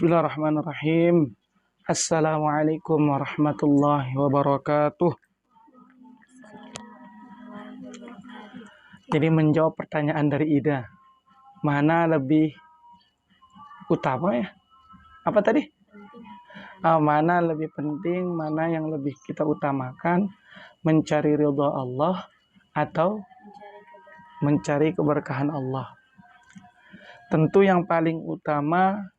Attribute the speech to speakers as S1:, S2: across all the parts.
S1: Bismillahirrahmanirrahim. Assalamualaikum warahmatullahi wabarakatuh. Jadi menjawab pertanyaan dari Ida, mana lebih utama ya? Apa tadi? Mana lebih penting, mana yang lebih kita utamakan, mencari ridha Allah atau mencari keberkahan Allah? Tentu yang paling utama,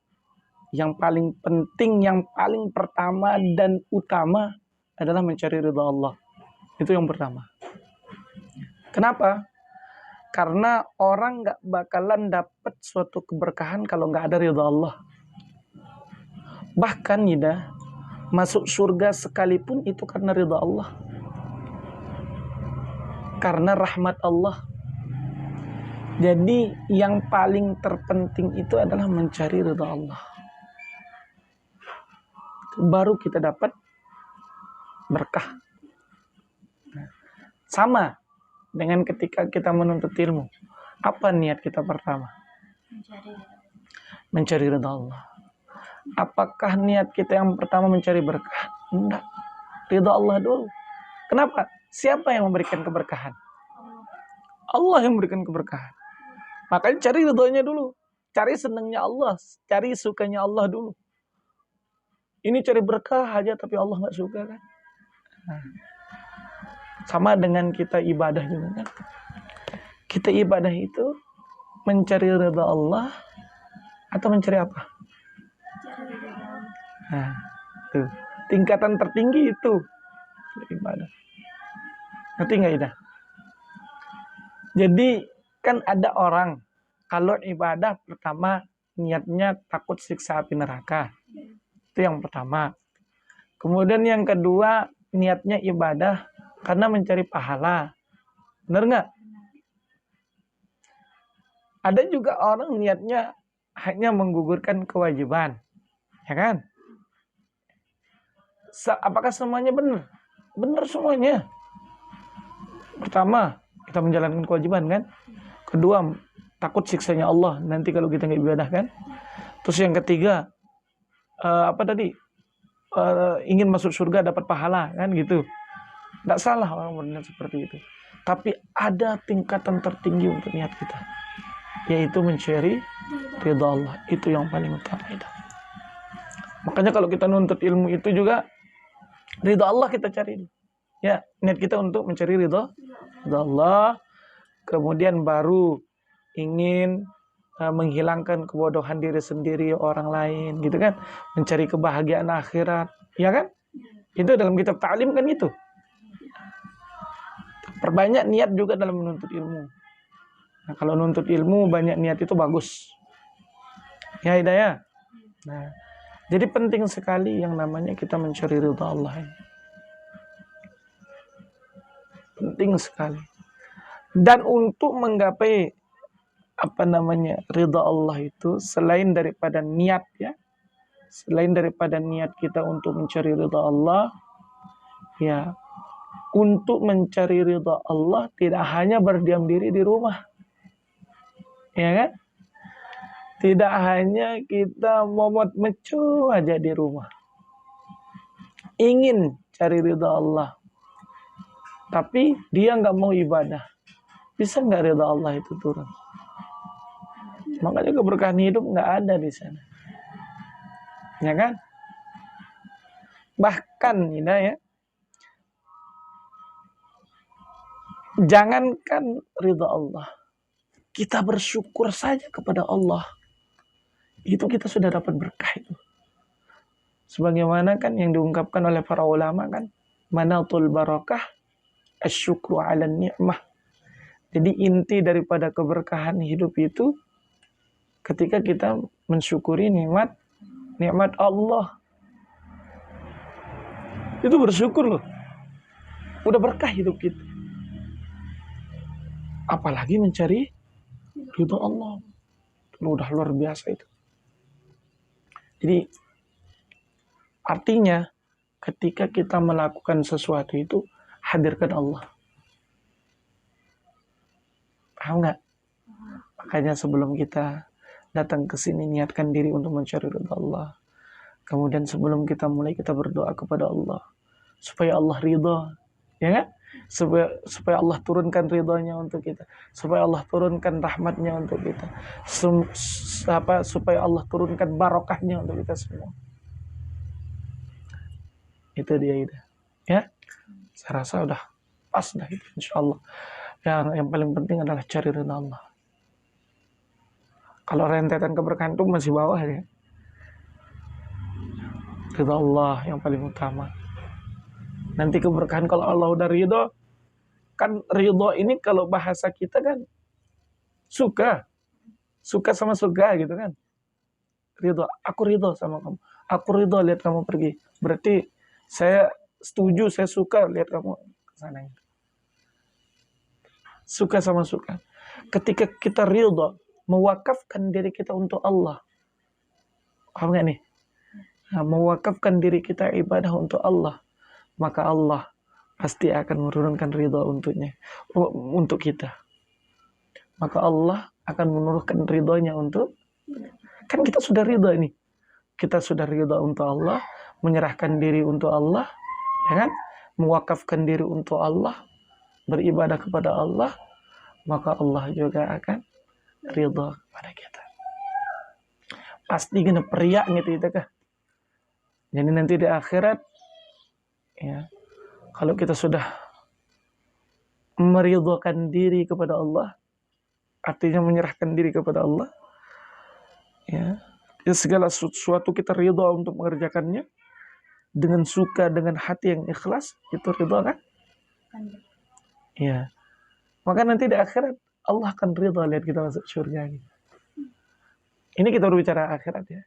S1: yang paling penting, yang paling pertama dan utama adalah mencari ridha Allah. Itu yang pertama. Kenapa? Karena orang gak bakalan dapat suatu keberkahan kalau gak ada ridha Allah. Bahkan masuk surga sekalipun itu karena ridha Allah, karena rahmat Allah. Jadi yang paling terpenting itu adalah mencari ridha Allah. Baru kita dapat berkah. Sama dengan ketika kita menuntut ilmu. Apa niat kita pertama? Mencari ridha Allah. Apakah niat kita yang pertama mencari berkah? Enggak. Ridha Allah dulu. Kenapa? Siapa yang memberikan keberkahan? Allah yang memberikan keberkahan. Makanya cari ridhonya dulu. Cari senangnya Allah. Cari sukanya Allah dulu. Ini cari berkah aja tapi Allah nggak suka kan? Sama dengan kita ibadah juga kan? Kita ibadah itu mencari ridha Allah atau mencari apa? Tuh. Tingkatan tertinggi itu ibadah. Ngerti nggak Ida? Jadi kan ada orang kalau ibadah pertama niatnya takut siksa api neraka. Itu yang pertama. Kemudian yang kedua, niatnya ibadah karena mencari pahala. Benar nggak? Ada juga orang niatnya hanya menggugurkan kewajiban. Ya kan? Apakah semuanya benar? Benar semuanya. Pertama, kita menjalankan kewajiban kan? Kedua, takut siksanya Allah nanti kalau kita nggak ibadah kan? Terus yang ketiga, ingin masuk surga dapat pahala kan gitu. Nggak salah orang berniat seperti itu. Tapi ada tingkatan tertinggi untuk niat kita, yaitu mencari ridha Allah. Itu yang paling utama itu. Makanya kalau kita nuntut ilmu itu juga ridha Allah kita cari. Ya, niat kita untuk mencari ridha Allah. Kemudian baru ingin menghilangkan kebodohan diri sendiri, orang lain gitu kan, mencari kebahagiaan akhirat, ya kan? Itu dalam kitab ta'lim kan itu. Perbanyak niat juga dalam menuntut ilmu. Nah, kalau menuntut ilmu banyak niat itu bagus. Ya Hidayah. Nah, jadi penting sekali yang namanya kita mencari ridha Allah ini. Penting sekali. Dan untuk menggapai ridha Allah itu selain daripada niat ya, selain daripada niat kita untuk mencari ridha Allah ya, untuk mencari ridha Allah tidak hanya berdiam diri di rumah, ya kan? Tidak hanya kita momot mecu aja di rumah, ingin cari ridha Allah tapi dia nggak mau ibadah, bisa nggak ridha Allah itu turun? Makanya keberkahan hidup nggak ada di sana, ya kan? Bahkan ya, jangankan ridha Allah, kita bersyukur saja kepada Allah, itu kita sudah dapat berkah itu. Sebagaimana kan yang diungkapkan oleh para ulama kan, manatul barakah asyukru ala ni'mah. Jadi inti daripada keberkahan hidup itu ketika kita mensyukuri nikmat Allah. Itu bersyukur loh. Udah berkah hidup kita. Apalagi mencari ridha Allah. Udah luar biasa itu. Jadi artinya ketika kita melakukan sesuatu itu hadirkan Allah. Paham nggak? Makanya sebelum kita datang ke sini niatkan diri untuk mencari ridha Allah. Kemudian sebelum kita mulai, kita berdoa kepada Allah supaya Allah ridha, ya kan? Supaya Allah turunkan ridhanya untuk kita, supaya Allah turunkan rahmatnya untuk kita, supaya Allah turunkan barokahnya untuk kita semua. Itu dia itu, ya. Saya rasa udah pas dah itu, insya Allah. Yang paling penting adalah cari ridha Allah. Kalau rentetan keberkahan itu masih bawah ya. Ridha Allah yang paling utama. Nanti keberkahan kalau Allah udah ridho, kan ridho ini kalau bahasa kita kan suka sama suka gitu kan. Ridho, aku ridho sama kamu, aku ridho lihat kamu pergi, berarti saya setuju, saya suka lihat kamu ke sana. Suka sama suka. Ketika kita ridho, mewakafkan diri kita untuk Allah, paham gak nih? Nah, mewakafkan diri kita ibadah untuk Allah, maka Allah pasti akan menurunkan ridha untuk kita. Maka Allah akan menurunkan ridhonya untuk, kan kita sudah ridha ini. Kita sudah ridha untuk Allah, menyerahkan diri untuk Allah, ya kan? Mewakafkan diri untuk Allah, beribadah kepada Allah, maka Allah juga akan ridha kepada kita. Pasti kena periak gitu itu kah? Jadi nanti di akhirat, ya, kalau kita sudah meridhakan diri kepada Allah, artinya menyerahkan diri kepada Allah, ya segala sesuatu kita ridha untuk mengerjakannya dengan suka, dengan hati yang ikhlas, itu ridha kan? Ya, maka nanti di akhirat Allah akan ridha lihat kita masuk surga. Ini kita berbicara akhirat ya.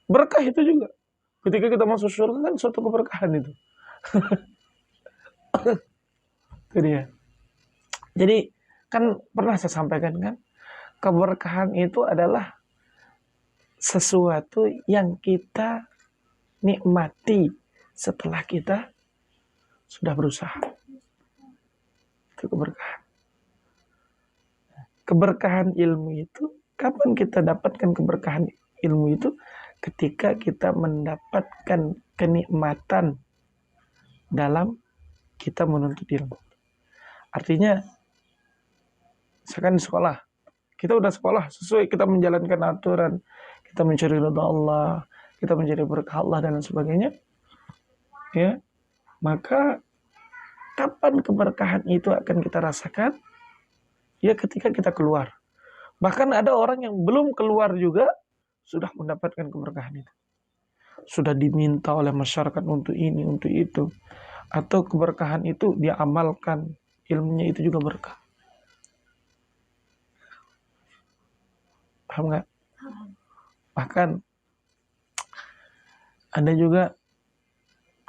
S1: Berkah itu juga. Ketika kita masuk surga kan suatu keberkahan itu. Itu dia. Jadi kan pernah saya sampaikan kan, keberkahan itu adalah sesuatu yang kita nikmati setelah kita sudah berusaha. Itu keberkahan. Keberkahan ilmu itu, kapan kita dapatkan keberkahan ilmu itu? Ketika kita mendapatkan kenikmatan dalam kita menuntut ilmu. Artinya, misalkan di sekolah, kita udah sekolah sesuai, kita menjalankan aturan, kita mencari ridha Allah, kita mencari berkah Allah dan sebagainya, ya, maka kapan keberkahan itu akan kita rasakan? Ya ketika kita keluar. Bahkan ada orang yang belum keluar juga sudah mendapatkan keberkahan itu. Sudah diminta oleh masyarakat untuk ini, untuk itu. Atau keberkahan itu dia amalkan, ilmunya itu juga berkah. Paham nggak? Bahkan ada juga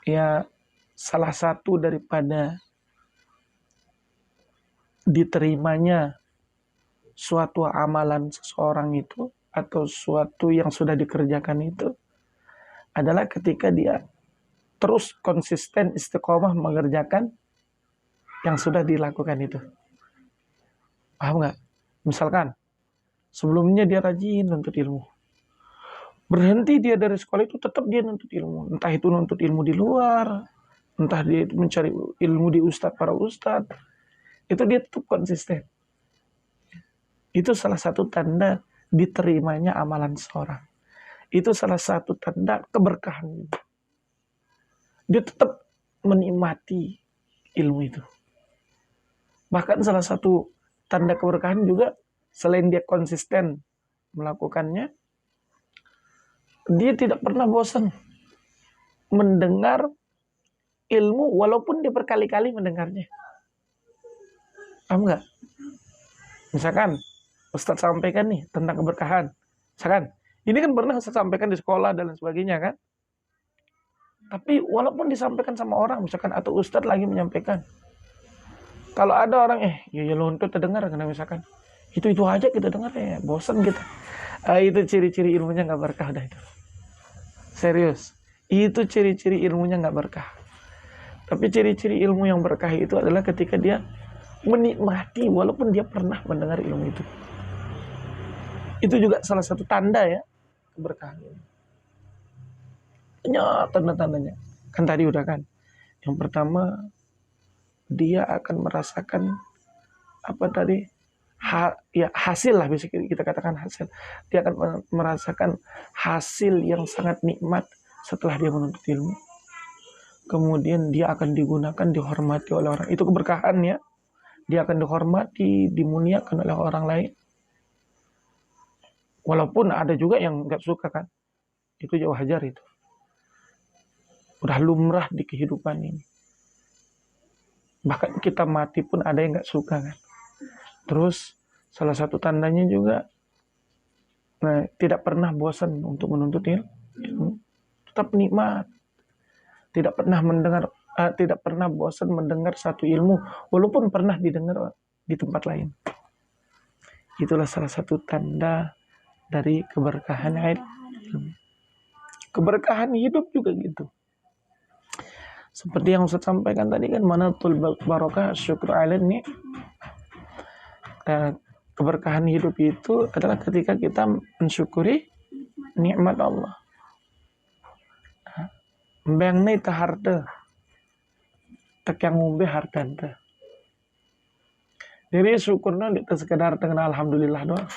S1: ya salah satu daripada diterimanya suatu amalan seseorang itu atau suatu yang sudah dikerjakan itu adalah ketika dia terus konsisten istiqomah mengerjakan yang sudah dilakukan itu. Paham nggak? Misalkan sebelumnya dia rajin nuntut ilmu, berhenti dia dari sekolah itu tetap dia nuntut ilmu, entah itu nuntut ilmu di luar, entah dia mencari ilmu di para ustadz, itu dia tetap konsisten. Itu salah satu tanda diterimanya amalan seorang. Itu salah satu tanda keberkahan. Dia tetap menikmati ilmu itu. Bahkan salah satu tanda keberkahan juga, selain dia konsisten melakukannya, dia tidak pernah bosan mendengar ilmu walaupun dia berkali-kali mendengarnya. Paham nggak? Misalkan Ustadz sampaikan nih tentang keberkahan. Misalkan, ini kan pernah saya sampaikan di sekolah dan sebagainya kan. Tapi walaupun disampaikan sama orang, misalkan atau Ustadz lagi menyampaikan. Kalau ada orang, ya lontut terdengar, karena misalkan. Itu aja kita dengar ya, bosan kita. Itu ciri-ciri ilmunya nggak berkah dah itu. Serius. Itu ciri-ciri ilmunya nggak berkah. Tapi ciri-ciri ilmu yang berkah itu adalah ketika dia menikmati walaupun dia pernah mendengar ilmu itu. Itu juga salah satu tanda ya keberkahan ini. Banyak tanda-tandanya. Kan tadi udah kan. Yang pertama, dia akan merasakan apa tadi? Hasil lah, bisa kita katakan hasil. Dia akan merasakan hasil yang sangat nikmat setelah dia menuntut ilmu. Kemudian dia akan digunakan, dihormati oleh orang. Itu keberkahan ya. Dia akan dihormati, dimuliakan oleh orang lain. Walaupun ada juga yang nggak suka kan. Itu jauh wajar itu. Udah lumrah di kehidupan ini. Bahkan kita mati pun ada yang nggak suka kan. Terus salah satu tandanya juga, tidak pernah bosan untuk menuntut ilmu. Tetap nikmat. Tidak pernah bosan mendengar satu ilmu, walaupun pernah didengar di tempat lain. Itulah salah satu tanda dari keberkahan ilmu. Keberkahan hidup juga gitu. Seperti yang Ustaz sampaikan tadi kan, manatul barokah syukur ala ni. Keberkahan hidup itu adalah ketika kita mensyukuri nikmat Allah. Mbang ni ta harta, tak yang ngombe harta ente. Jadi syukurnya tidak sekedar dengan alhamdulillah doang.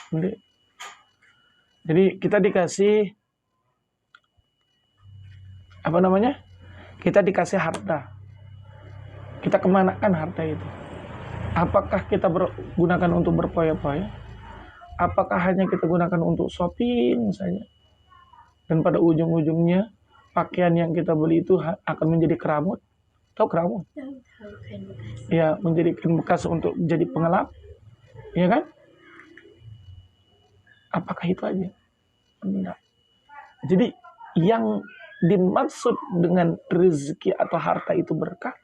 S1: Jadi kita dikasih kita dikasih harta. Kita kemanakan harta itu? Apakah kita gunakan untuk berpoya-poya? Apakah hanya kita gunakan untuk shopping saja? Dan pada ujung-ujungnya pakaian yang kita beli itu akan menjadi keramut. Tahu keramut? Ya, menjadikan bekas untuk jadi pengelap. Ya kan? Apakah itu aja? Enggak. Jadi yang dimaksud dengan rezeki atau harta itu berkah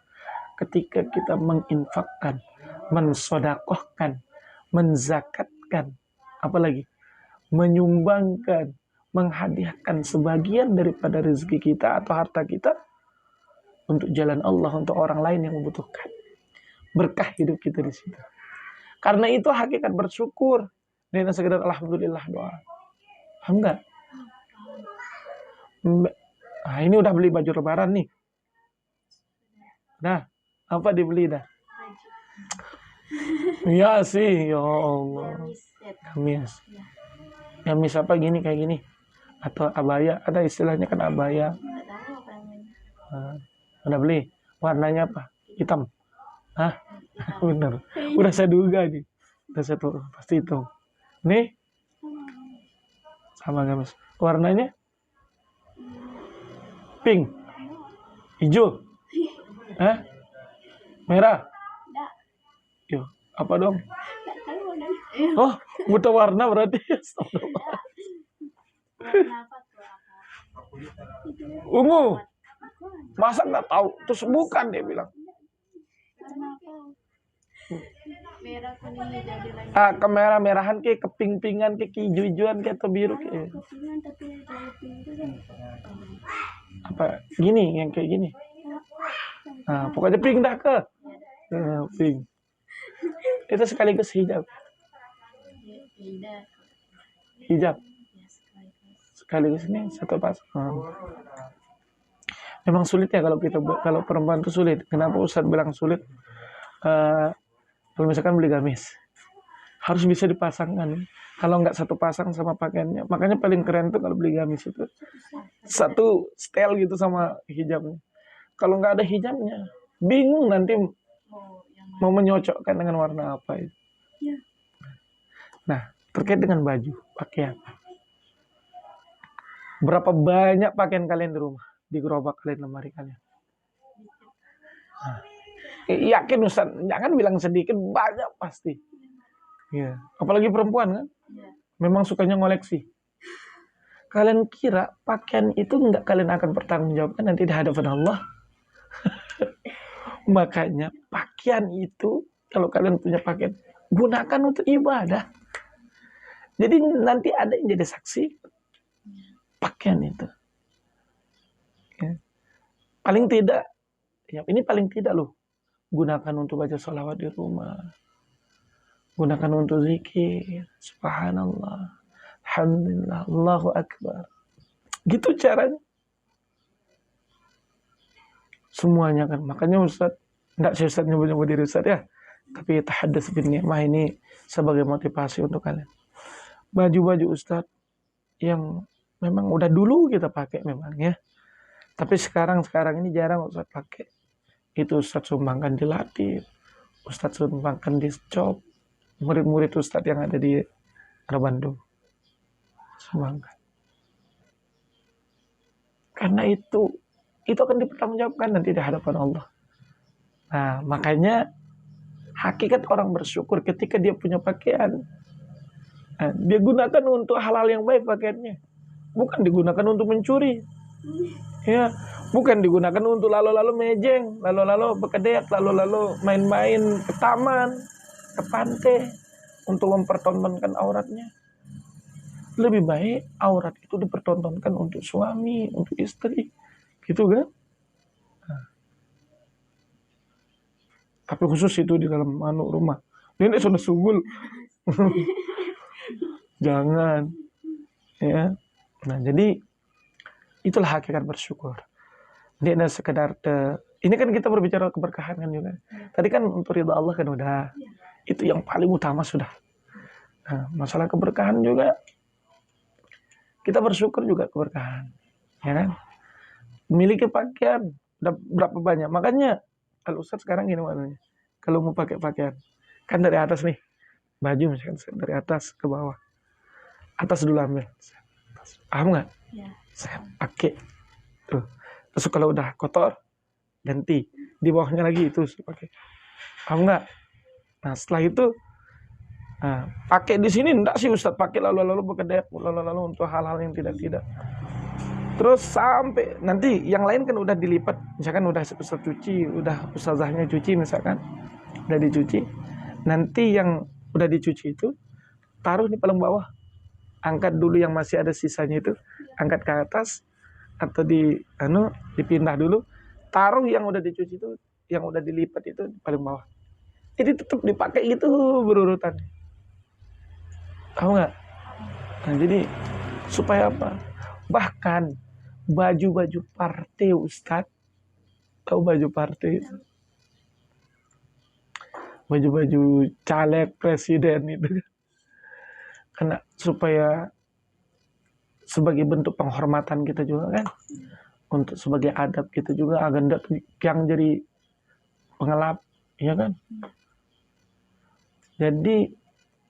S1: ketika kita menginfakkan, mensodakohkan, menzakatkan, apalagi menyumbangkan, menghadiahkan sebagian daripada rezeki kita atau harta kita untuk jalan Allah, untuk orang lain yang membutuhkan. Berkah hidup kita di situ. Karena itu hakikat bersyukur. Dengan sekedar alhamdulillah doa. Paham enggak? Nah, ini udah beli baju lebaran nih. Nah, apa dibeli dah? Iya sih, ya Allah. Gamis. Gamis apa gini kayak gini? Atau abaya? Ada istilahnya kan abaya. Udah beli? Warnanya apa? Hitam. Hah? Bener. Udah saya duga nih. Udah saya tuh pasti itu. Nih. Sama gamis. Warnanya? Pink. Hijau. Hah? Merah. Yo, apa dong? Oh, buta warna berarti. Ungu. Masa nggak tahu? Terus bukan dia bilang. Kemerah-merahan ke keping-pingan ke hijau-hijauan ke atau biru ke. Apa? Gini yang kayak gini. Nah, pokoknya pink dah ke. Pink. Itu sekaligus hijab. Hijab. Sekaligus ini satu pasang. Memang sulit ya kalau perempuan itu sulit. Kenapa Ustaz bilang sulit? Kalau misalkan beli gamis, harus bisa dipasangkan. Kalau nggak satu pasang sama pakaiannya, makanya paling keren tuh kalau beli gamis itu satu style gitu sama hijabnya. Kalau nggak ada hijabnya, bingung nanti mau menyocokkan dengan warna apa itu. Nah, terkait dengan baju, pakaian. Berapa banyak pakaian kalian di rumah? Di gerobak kalian, lemari kalian? Nah, yakin Ustaz, jangan bilang sedikit, banyak pasti. Ya, apalagi perempuan kan? Memang sukanya ngoleksi. Kalian kira pakaian itu nggak kalian akan bertanggungjawabkan nanti di hadapan Allah? Makanya pakaian itu, kalau kalian punya pakaian, gunakan untuk ibadah. Jadi nanti ada yang jadi saksi pakaian itu. Ya. Paling tidak, ya ini paling tidak loh, gunakan untuk baca sholawat di rumah, gunakan untuk zikir, subhanallah. Alhamdulillah, Allahu Akbar. Gitu caranya. Semuanya kan. Makanya Ustaz, enggak sih Ustaz nyebut-nyebut diri Ustaz ya. Tapi tahadduts bin ni'mah ini sebagai motivasi untuk kalian. Baju-baju Ustaz yang memang udah dulu kita pakai memang ya. Tapi sekarang ini jarang Ustaz pakai. Itu Ustaz sumbangkan di Latif, Ustaz sumbangkan di Scop, murid-murid Ustaz yang ada di Bandung. Sumbangkan. Karena itu akan dipertanggungjawabkan nanti di hadapan Allah. Nah, makanya hakikat orang bersyukur ketika dia punya pakaian, dia gunakan untuk hal-hal yang baik pakaiannya. Bukan digunakan untuk mencuri. Ya, bukan digunakan untuk lalu-lalu mejeng, lalu-lalu bekedek, lalu-lalu main-main ke taman, ke pantai untuk mempertontonkan auratnya. Lebih baik aurat itu dipertontonkan untuk suami, untuk istri, gitu kan? Nah. Tapi khusus itu di dalam rumah. Ini sudah sugul. Jangan. Ya. Nah, jadi itulah hakikat bersyukur. Ini ada sekedar ini kan kita berbicara keberkahan kan juga. Tadi kan untuk ridha Allah kan udah. Itu yang paling utama sudah. Nah, masalah keberkahan juga kita bersyukur juga keberkahan. Ya kan? Memiliki pakaian udah berapa banyak. Makanya kalau Ustaz sekarang gini maknanya. Kalau mau pakai pakaian kan dari atas nih. Baju misalkan dari atas ke bawah. Atas dulu ambil. Paham nggak? Ya. Saya pakai tuh. Terus kalau udah kotor ganti, di bawahnya lagi itu pakai. Paham nggak? Nah setelah itu pakai di sini enggak sih Ustaz, pakai lalu-lalu bekedek, lalu-lalu untuk hal-hal yang tidak. Terus sampai nanti yang lain kan udah dilipat, misalkan udah Ustaz cuci, udah ustazahnya cuci misalkan, udah dicuci. Nanti yang udah dicuci itu taruh di paling bawah. Angkat dulu yang masih ada sisanya itu, angkat ke atas atau dipindah dulu, taruh yang udah dicuci itu, yang udah dilipat itu paling bawah. Jadi tetap dipakai itu berurutan. Tahu nggak? Nah, jadi supaya apa? Bahkan baju-baju partai Ustadz, tahu baju partai itu? Baju-baju caleg presiden itu. Karena supaya sebagai bentuk penghormatan kita juga kan, untuk sebagai adab kita juga agar tidak yang jadi pengelap, ya kan? Jadi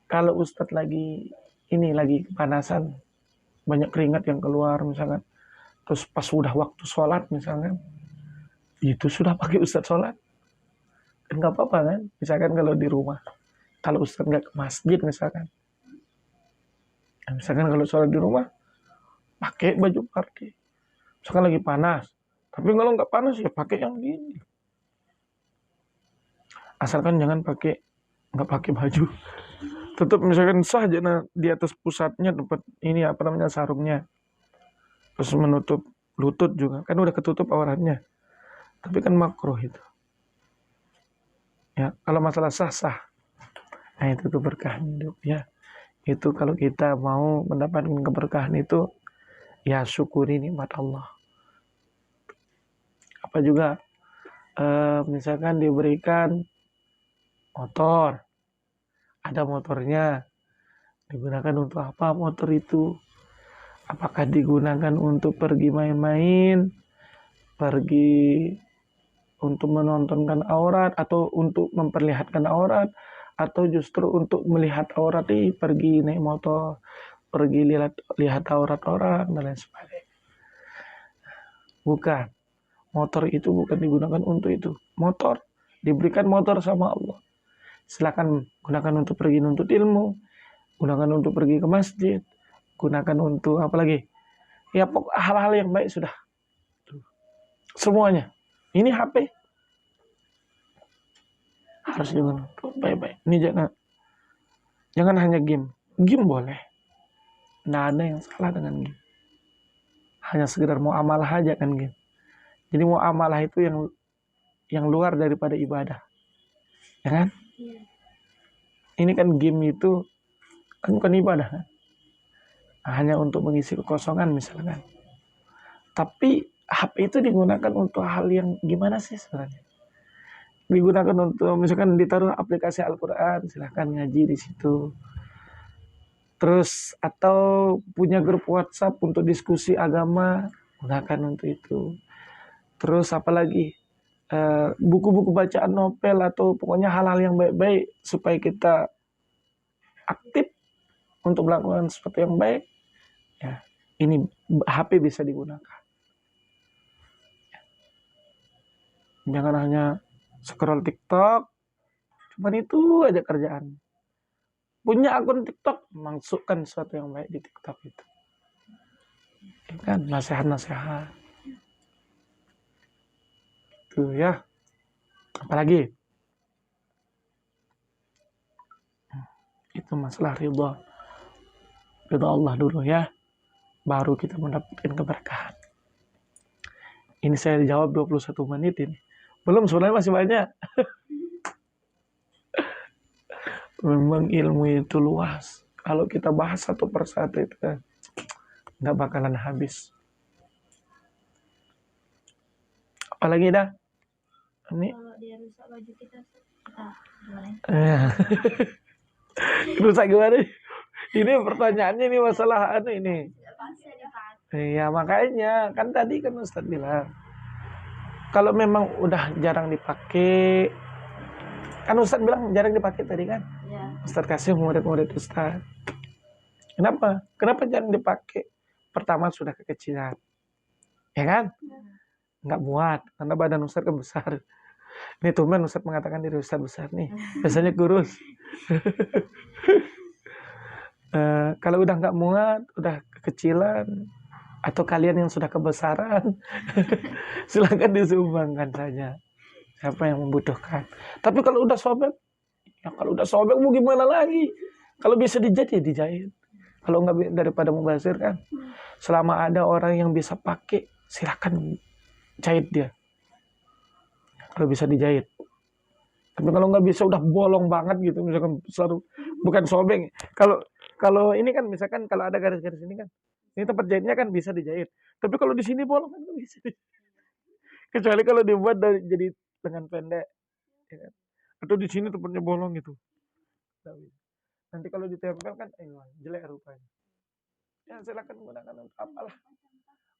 S1: kalau Ustadz lagi kepanasan, banyak keringat yang keluar misalkan, terus pas sudah waktu sholat misalkan, itu sudah pakai Ustadz sholat, nggak apa-apa kan? Misalkan kalau di rumah, kalau Ustadz nggak ke masjid misalkan kalau sholat di rumah pakai baju partai. Misalkan lagi panas, tapi kalau nggak panas ya pakai yang gini. Asalkan jangan nggak pakai baju. Tetap misalkan sah aja di atas pusatnya tempat ini sarungnya. Terus menutup lutut juga, kan udah ketutup auratnya. Tapi kan makruh itu. Ya, kalau masalah sah. Nah, itu keberkahan hidup ya. Itu kalau kita mau mendapatkan keberkahan itu, ya syukuri nikmat Allah. Apa juga misalkan diberikan motor, ada motornya, digunakan untuk apa motor itu? Apakah digunakan untuk pergi main-main, pergi untuk menontonkan aurat, atau untuk memperlihatkan aurat, atau justru untuk melihat aurat, pergi naik motor, pergi lihat aurat orang dan lain sebagainya. Bukan. Motor itu bukan digunakan untuk itu. Motor diberikan motor sama Allah. Silakan gunakan untuk pergi nuntut ilmu, gunakan untuk pergi ke masjid, gunakan untuk apa lagi? Ya hal-hal yang baik sudah. Semuanya. Ini HP harus digunakan baik-baik. Ini jangan hanya game. Game boleh. Nggak ada yang salah dengan game. Hanya sekedar mau amalah aja kan game. Jadi mau amalah itu yang luar daripada ibadah. Ya kan? Ini kan game itu kan bukan ibadah kan? hanya untuk mengisi kekosongan misalkan. Tapi HP itu digunakan untuk hal yang gimana sih sebenarnya? Digunakan untuk misalkan ditaruh aplikasi Al-Quran, silahkan ngaji di situ. Terus atau punya grup WhatsApp untuk diskusi agama, gunakan untuk itu. Terus apalagi buku-buku bacaan novel atau pokoknya hal-hal yang baik-baik supaya kita aktif untuk melakukan sesuatu yang baik. Ya, ini HP bisa digunakan. Jangan hanya scroll TikTok, cuman itu aja kerjaan. Punya akun TikTok, masukkan sesuatu yang baik di TikTok itu. Ya kan, nasihat-nasihat. Itu ya. Apalagi? Itu masalah ridha. Ridha Allah dulu ya. Baru kita mendapatkan keberkahan. Ini saya jawab 21 menit ini. Belum, sebenarnya masih banyak. Memang ilmu itu luas. Kalau kita bahas satu persatu itu kan nggak bakalan habis. Apalagi dah? Ini.
S2: Kalau dia rusak baju kita gimana?
S1: Rusak gimana? Ini pertanyaannya nih masalah ini. Iya makanya kan tadi kan Ustadz bilang kalau memang udah jarang dipakai, kan Ustadz bilang jarang dipakai tadi kan? Ya. Ustadz kasih murid-murid Ustadz. Kenapa? Kenapa jarang dipakai? Pertama sudah kekecilan, ya kan? Nggak muat karena badan Ustadz kan besar. Ini tumben Ustadz mengatakan diri Ustadz besar nih, biasanya kurus. Kalau udah nggak muat, udah kekecilan, atau kalian yang sudah kebesaran, silakan disumbangkan saja. Siapa yang membutuhkan. Tapi kalau udah sobek, ya kalau udah sobek mau gimana lagi? Kalau bisa dijahit ya dijahit. Kalau nggak daripada mubazir kan, selama ada orang yang bisa pakai, silakan jahit dia. Kalau bisa dijahit. Tapi kalau nggak bisa udah bolong banget gitu, misalkan selalu bukan sobek. Kalau ini kan misalkan kalau ada garis-garis ini kan, ini tempat jahitnya kan bisa dijahit. Tapi kalau di sini bolong kan nggak bisa. Kecuali kalau dibuat jadi lengan pendek, ya kan? Atau di sini tempatnya bolong gitu. Nanti kalau ditempel kan, jelek rupanya. Ya silakan gunakan untuk apalah.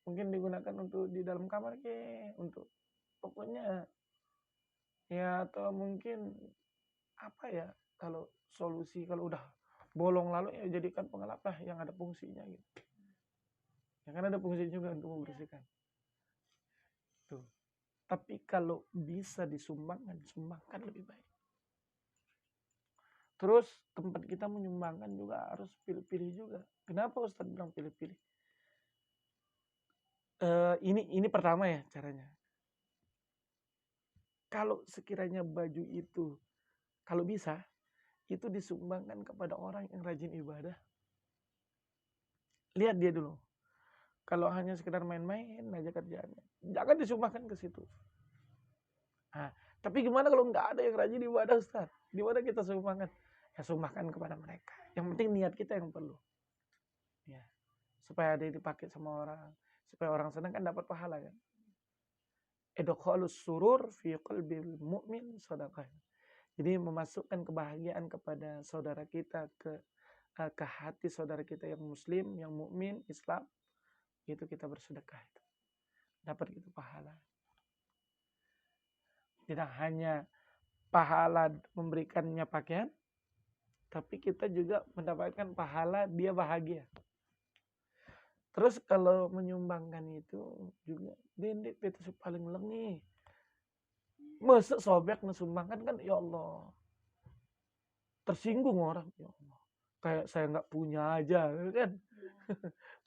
S1: Mungkin digunakan untuk di dalam kamar untuk pokoknya ya, atau mungkin apa ya, kalau solusi kalau udah bolong lalu ya jadikan pengelap lah yang ada fungsinya gitu. Ya kan ada fungsi juga untuk membersihkan. Tuh. Tapi kalau bisa disumbangkan, sumbangkan lebih baik. Terus tempat kita menyumbangkan juga harus pilih-pilih juga. Kenapa Ustadz bilang pilih-pilih? Ini pertama ya caranya. Kalau sekiranya baju itu, kalau bisa, itu disumbangkan kepada orang yang rajin ibadah. Lihat dia dulu. Kalau hanya sekedar main-main aja kerjaannya, jangan disumbangkan ke situ. Nah, tapi gimana kalau nggak ada yang rajin ibadah Ustaz? Di mana kita sumbangkan? Ya sumbangkan kepada mereka. Yang penting niat kita yang perlu. Ya, supaya ada yang dipakai sama orang, supaya orang senang kan dapat pahala kan. Idkhalus surur fi qalbil mu'min shadaqah. Jadi memasukkan kebahagiaan kepada saudara kita ke hati saudara kita yang muslim, yang mukmin, Islam, itu kita bersedekah itu. Dapat itu pahala. Tidak hanya pahala memberikannya pakaian, tapi kita juga mendapatkan pahala dia bahagia. Terus kalau menyumbangkan itu juga dendek itu paling lengi. Masa sobek ngesumbangkan kan ya Allah. Tersinggung orang ya Allah. Kayak saya nggak punya aja kan.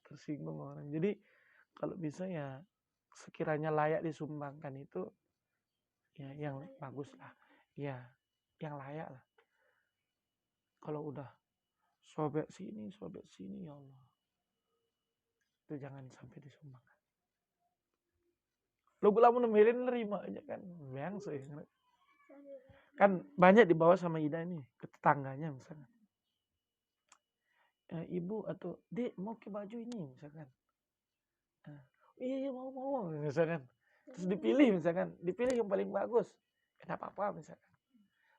S1: Tersinggung orang. Jadi kalau bisa ya sekiranya layak disumbangkan itu ya yang bagus lah. Ya, yang layak lah. Kalau udah sobek sini ya Allah. Itu jangan sampai disumbangkan. Lu lamun nembilin nerima aja kan. Yang sih. Kan banyak dibawa sama Ida ini ke tetangganya misalnya. ibu atau dek mau ke baju ini misalkan. Eh, iya mau misalkan. Terus dipilih yang paling bagus. Kenapa apa misalkan.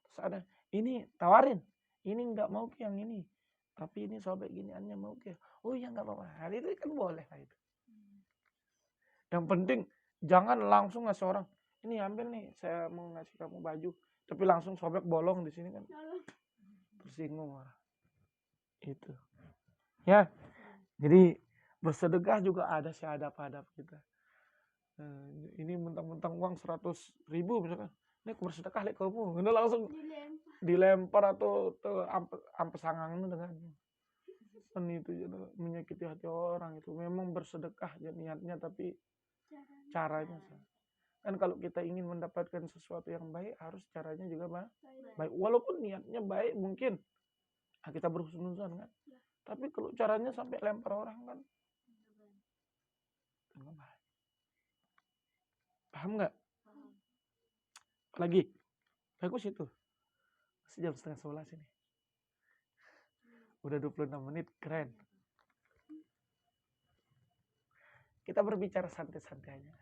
S1: Terus ada ini tawarin, ini nggak mau ke yang ini, tapi ini sobek giniannya mau ke. Oh iya nggak apa-apa. Nah, itu kan boleh lah itu. Yang penting jangan langsung ngasih orang, ini ambil nih, saya mau ngasih kamu baju, tapi langsung sobek bolong di sini kan tersinggung orang. Itu. Ya, jadi bersedekah juga ada seadab-adab kita. Ini mentang-mentang uang 100.000 misalkan, ini aku bersedekah lihat kamu, ini langsung dilempar atau ampe sangang dengan kan itu menyakiti hati orang. Itu memang bersedekah ya niatnya, tapi caranya salah. Kan kalau kita ingin mendapatkan sesuatu yang baik, harus caranya juga baik. Walaupun niatnya baik mungkin kita berhusnuzon kan. Tapi kalau caranya sampai lempar orang kan nggak baik. Paham nggak? Lagi bagus itu. Masih jam 10:30 ini. Udah 26 menit, keren. Kita berbicara santai-santai aja.